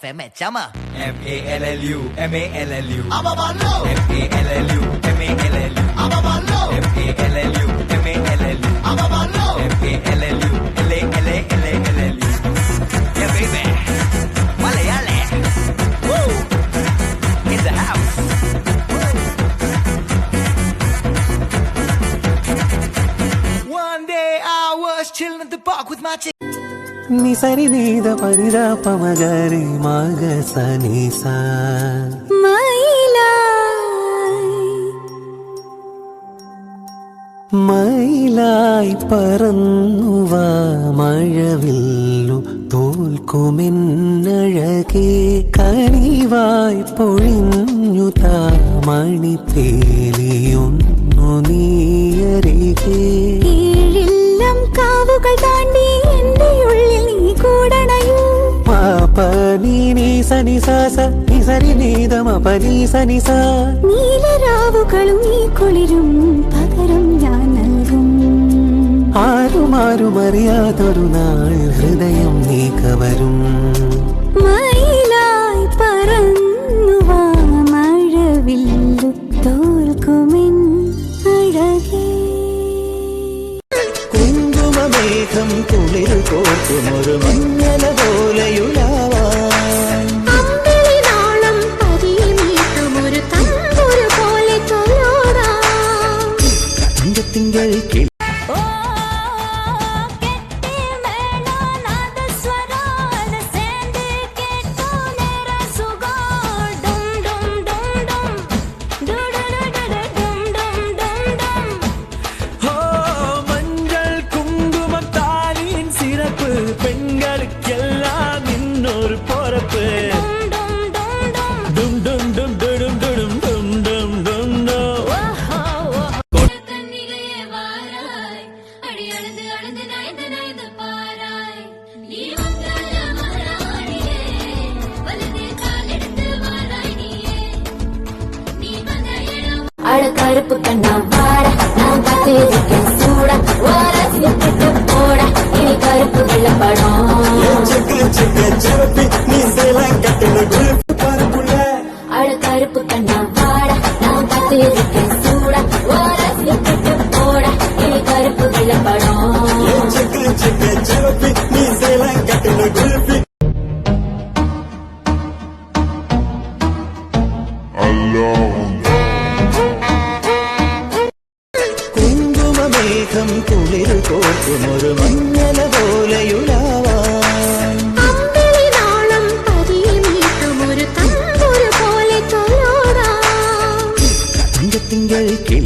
Phải mẹ chấm à? F-A-L-L-U, M-A-L-L-U, Ababallo, F-A-L-L-U, M-A-L-L-U, ababallo, F-A-L-L-U, M-A-L-L-U, ababallo. F-A-L-L-U, L-A-L-A-L-A-L-U. Yeah, baby. Malayale. Woo. In the house. One day I was chilling at the park with my chick. ni sari ni da pani da pa ma ga re ma ga sa ni sa മയിലായി പറന്നു വാ മഴവില്ലു തോൽക്കുമെന്നഴകേ കനിവായി പൊഴിഞ്ഞു താ മണിപ്പേലിയൊന്നു നീയരികേ കാവുകൾ താണ്ടി എന്റെ ഉള്ളിൽ നീ കൂടണയൂ പനി നീ സനി സാസ നി സരി നീത മപനി സനി സാ നീലരാവുകളും നീ കുളിരും പകരം ഞാൻ നൽകും ആരും അറിയാതൊരു നാൾ ഹൃദയം നീ കവരും മയിലായി പറന്നു വാ മഴവില്ലു തോൽക്കുമെൻ അഴകേ കുങ്കുമമേഘം കുളിർ കോർക്കുമൊരു മഞ്ഞല പോലെയുലാവാൻ അമ്പിളിനാളം പതിമീട്ടുമൊരു തമ്പുരു പോലെ തൊഴോടാം തിങ്കൾ കിളി பெண்களுக்கெல்லாம் இன்னொரு பொறப்பு டும் டும் டும் டும் டும் டும் டும் டும் கருப்பு கண்ணா வாட நான் காத்திருக்கேன் சூட ஓரசிட்டு போட இனி கருப்பு வெள்ளப்படம் கருப்பு கண்ணா வாட நான் காத்திருக்கேன் சூட ஓரசிட்டு போட இனி கருப்பு வெள்ளப்படம் കുങ്കുമമേഘം കുളിർ കോർക്കുമൊരു മഞ്ഞല പോലെയുലാവാൻ അമ്പിളിനാളം പതിമീട്ടുമൊരു തമ്പുരു പോലെ തൊഴോടാം തിങ്കൾ കിളി